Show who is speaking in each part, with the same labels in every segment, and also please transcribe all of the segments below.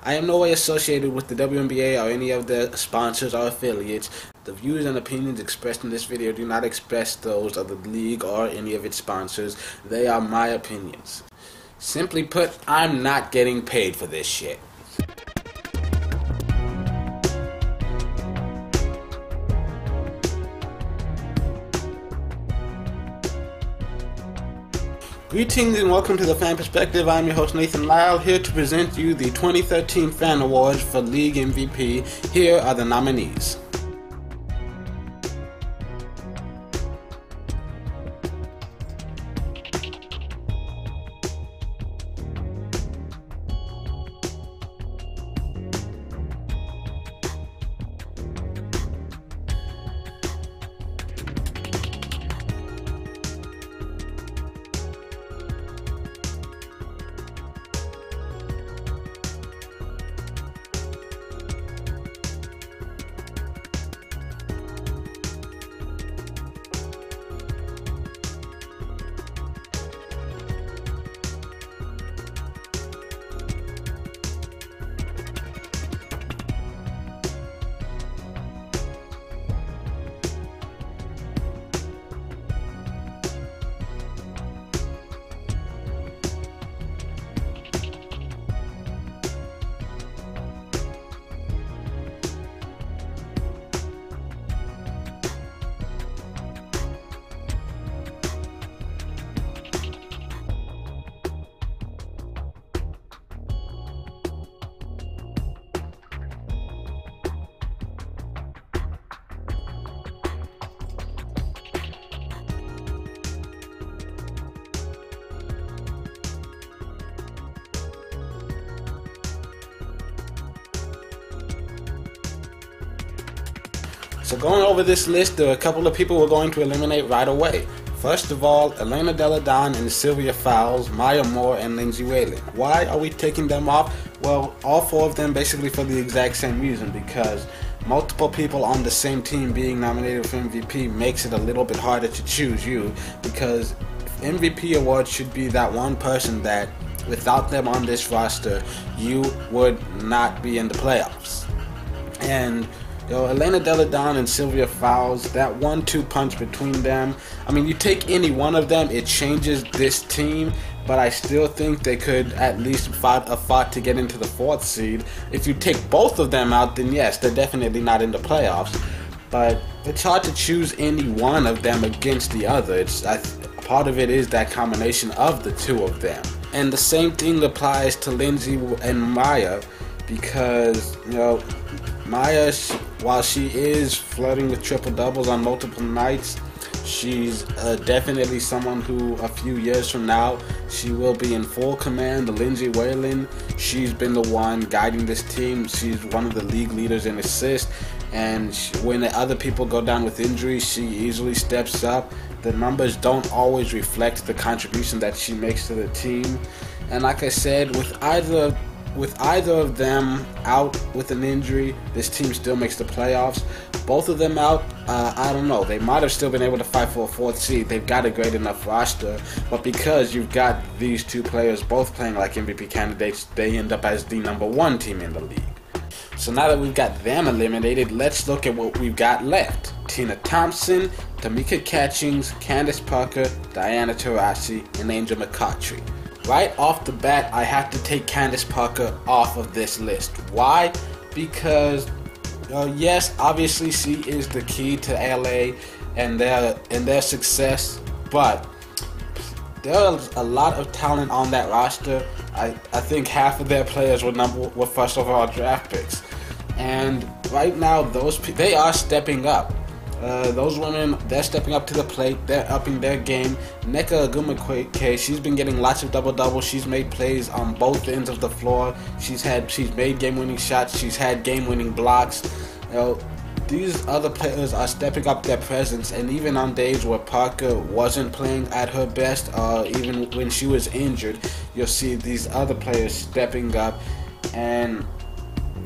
Speaker 1: I am no way associated with the WNBA or any of their sponsors or affiliates. The views and opinions expressed in this video do not express those of the league or any of its sponsors. They are my opinions. Simply put, I'm not getting paid for this shit. Greetings and welcome to the Fan Perspective. I'm your host Nathan Lyle, here to present you the 2013 Fan Awards for League MVP. Here are the nominees. So going over this list, there are a couple of people we're going to eliminate right away. First of all, Elena Delle Donne and Sylvia Fowles, Maya Moore and Lindsay Whalen. Why are we taking them off? Well, all four of them basically for the exact same reason, because multiple people on the same team being nominated for MVP makes it a little bit harder to choose you, because MVP award should be that one person that without them on this roster, you would not be in the playoffs. And Elena Delle Donne and Sylvia Fowles, that 1-2 punch between them, I mean, you take any one of them, it changes this team, but I still think they could at least fight to get into the 4th seed. If you take both of them out, then yes, they're definitely not in the playoffs, but it's hard to choose any one of them against the other. Part of it is that combination of the two of them. And the same thing applies to Lindsay and Maya, because, Maya, while she is flirting with triple doubles on multiple nights, she's definitely someone who a few years from now she will be in full command. Lindsay Whalen, she's been the one guiding this team. She's one of the league leaders in assists, and when the other people go down with injuries, she easily steps up. The numbers don't always reflect the contribution that she makes to the team, and like I said, with either of them out with an injury, this team still makes the playoffs. Both of them out, I don't know. They might have still been able to fight for a 4th seed. They've got a great enough roster. But because you've got these two players both playing like MVP candidates, they end up as the #1 team in the league. So now that we've got them eliminated, let's look at what we've got left. Tina Thompson, Tamika Catchings, Candace Parker, Diana Taurasi, and Angel McCoughtry. Right off the bat, I have to take Candace Parker off of this list. Why? Because, yes, obviously she is the key to LA and their success, but there's a lot of talent on that roster. I think half of their players were first overall draft picks, and right now they are stepping up. Those women, they're stepping up to the plate. They're upping their game. Nneka Ogwumike, she's been getting lots of double-doubles. She's made plays on both ends of the floor. She's made game-winning shots. She's had game-winning blocks. These other players are stepping up their presence, and even on days where Parker wasn't playing at her best, or even when she was injured, you'll see these other players stepping up. And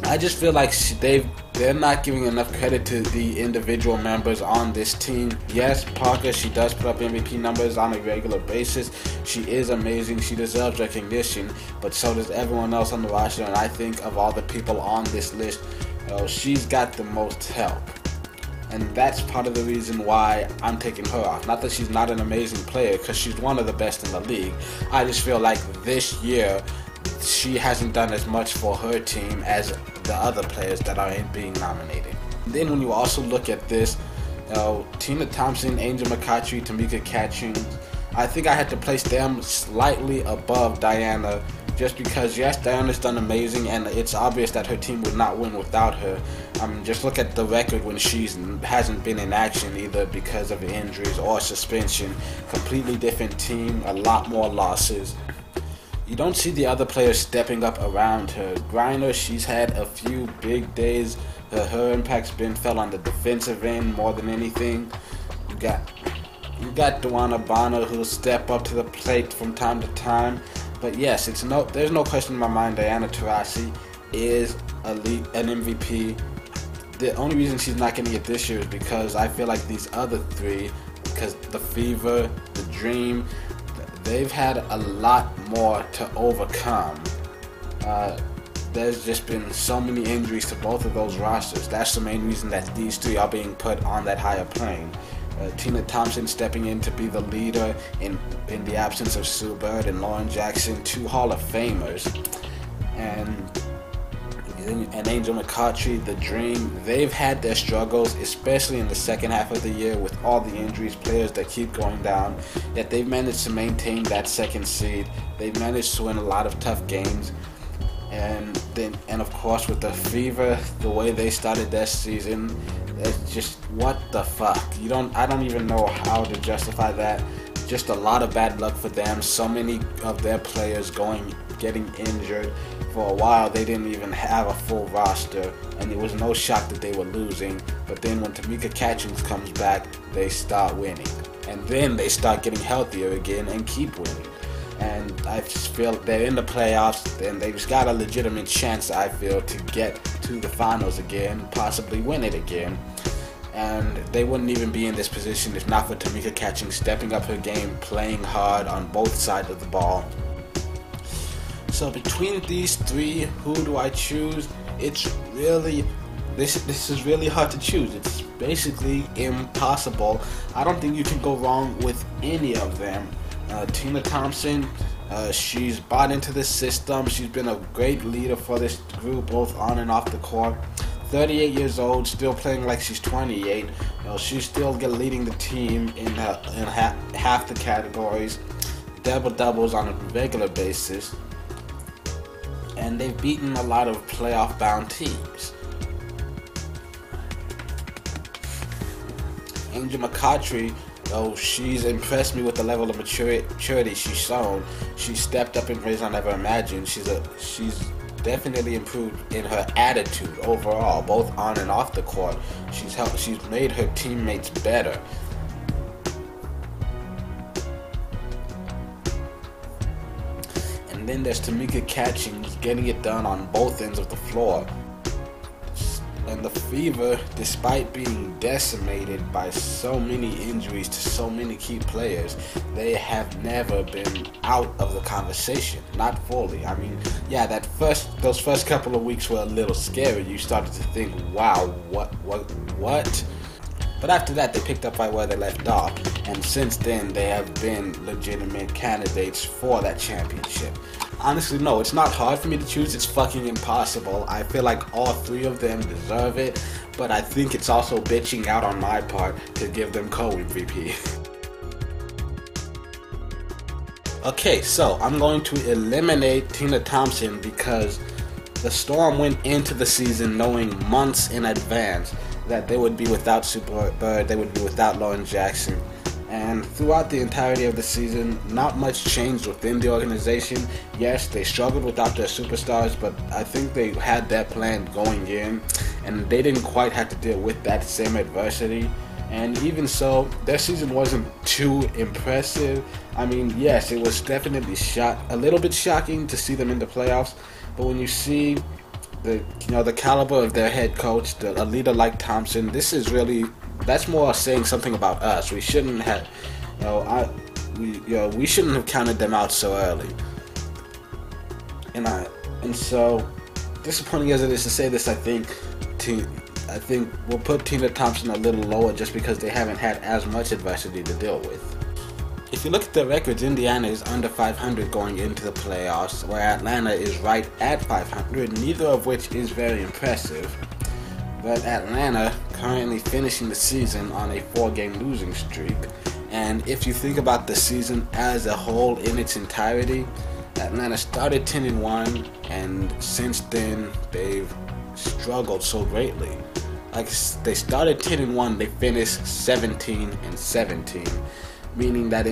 Speaker 1: I just feel like they're not giving enough credit to the individual members on this team. Yes, Parker, she does put up MVP numbers on a regular basis. She is amazing. She deserves recognition, but so does everyone else on the roster. And I think of all the people on this list, she's got the most help. And that's part of the reason why I'm taking her off. Not that she's not an amazing player, because she's one of the best in the league. I just feel like this year, she hasn't done as much for her team as the other players that are being nominated. Then when you also look at this, Tina Thompson, Angel McCoughtry, Tamika Catchings, I think I had to place them slightly above Diana, just because, yes, Diana's done amazing, and it's obvious that her team would not win without her. Just look at the record when she hasn't been in action, either because of injuries or suspension. Completely different team, a lot more losses. You don't see the other players stepping up around her. Griner, she's had a few big days. Her impact's been felt on the defensive end more than anything. You got Dewana Bonner, who'll step up to the plate from time to time. But yes, there's no question in my mind Diana Taurasi is an MVP. The only reason she's not getting it this year is because I feel like these other three, because the Fever, the Dream, they've had a lot more to overcome. There's just been so many injuries to both of those rosters. That's the main reason that these three are being put on that higher plane. Tina Thompson stepping in to be the leader in the absence of Sue Bird and Lauren Jackson, two Hall of Famers. And Angel McCoughtry, the Dream, they've had their struggles, especially in the second half of the year with all the injuries, players that keep going down, yet they've managed to maintain that second seed. They've managed to win a lot of tough games. And of course with the Fever, the way they started their season, it's just, what the fuck? I don't even know how to justify that. Just a lot of bad luck for them. So many of their players getting injured. For a while they didn't even have a full roster, and it was no shock that they were losing. But then when Tamika Catchings comes back, they start winning, and then they start getting healthier again and keep winning. And I just feel they're in the playoffs, and they just got a legitimate chance, I feel, to get to the finals again, possibly win it again. And they wouldn't even be in this position if not for Tamika Catchings stepping up her game, playing hard on both sides of the ball. So between these three, who do I choose? It's really, this is really hard to choose. It's basically impossible. I don't think you can go wrong with any of them. Tina Thompson, she's bought into the system. She's been a great leader for this group, both on and off the court. 38 years old, still playing like she's 28. She's still leading the team in half the categories, double-doubles on a regular basis. And they've beaten a lot of playoff-bound teams. Angel McCoughtry, she's impressed me with the level of maturity she's shown. She's stepped up in ways I never imagined. She's definitely improved in her attitude overall, both on and off the court. She's made her teammates better. And then there's Tamika Catchings, getting it done on both ends of the floor. And the Fever, despite being decimated by so many injuries to so many key players, they have never been out of the conversation, not fully. I mean, yeah, those first couple of weeks were a little scary. You started to think, wow, what? But after that, they picked up by where they left off, and since then, they have been legitimate candidates for that championship. Honestly, no, it's not hard for me to choose. It's fucking impossible. I feel like all three of them deserve it, but I think it's also bitching out on my part to give them co-MVP. Okay, so I'm going to eliminate Tina Thompson because the Storm went into the season knowing months in advance that they would be without Super Bird, they would be without Lauren Jackson. And throughout the entirety of the season, not much changed within the organization. Yes, they struggled without their superstars, but I think they had that plan going in, and they didn't quite have to deal with that same adversity. And even so, their season wasn't too impressive. I mean, yes, it was definitely a little bit shocking to see them in the playoffs, but when you see the caliber of their head coach, a leader like Thompson. That's more saying something about us. We shouldn't have, we shouldn't have counted them out so early. And so disappointing as it is to say this, I think we'll put Tina Thompson a little lower just because they haven't had as much adversity to deal with. If you look at the records, Indiana is under 500 going into the playoffs, where Atlanta is right at 500, neither of which is very impressive. But Atlanta currently finishing the season on a 4-game losing streak. And if you think about the season as a whole in its entirety, Atlanta started 10-1, and since then they've struggled so greatly. Like, they started 10-1, they finished 17-17, meaning that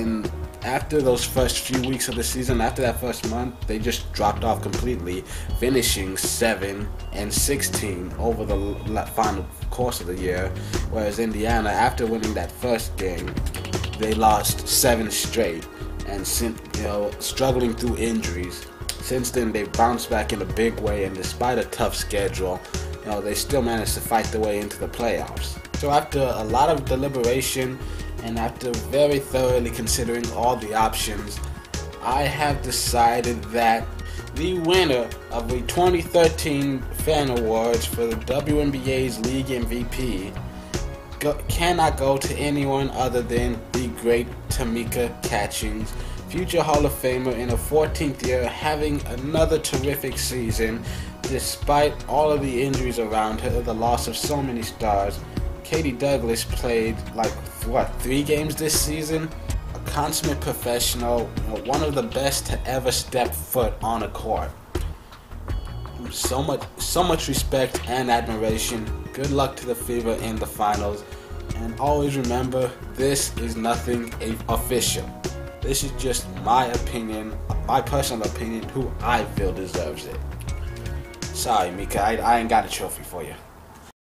Speaker 1: after those first few weeks of the season, after that first month, they just dropped off completely, finishing 7-16 over the final course of the year. Whereas Indiana, after winning that first game, they lost 7 straight, and struggling through injuries. Since then, they've bounced back in a big way, and despite a tough schedule, they still managed to fight their way into the playoffs. So after a lot of deliberation, and after very thoroughly considering all the options, I have decided that the winner of the 2013 Fan Awards for the WNBA's League MVP cannot go to anyone other than the great Tamika Catchings, future Hall of Famer in her 14th year, having another terrific season despite all of the injuries around her, the loss of so many stars. Katie Douglas played 3 games this season. A consummate professional, one of the best to ever step foot on a court. So much respect and admiration. Good luck to the Fever in the finals. And always remember, this is nothing official. This is just my opinion, my personal opinion, who I feel deserves it. Sorry, Mika, I ain't got a trophy for you.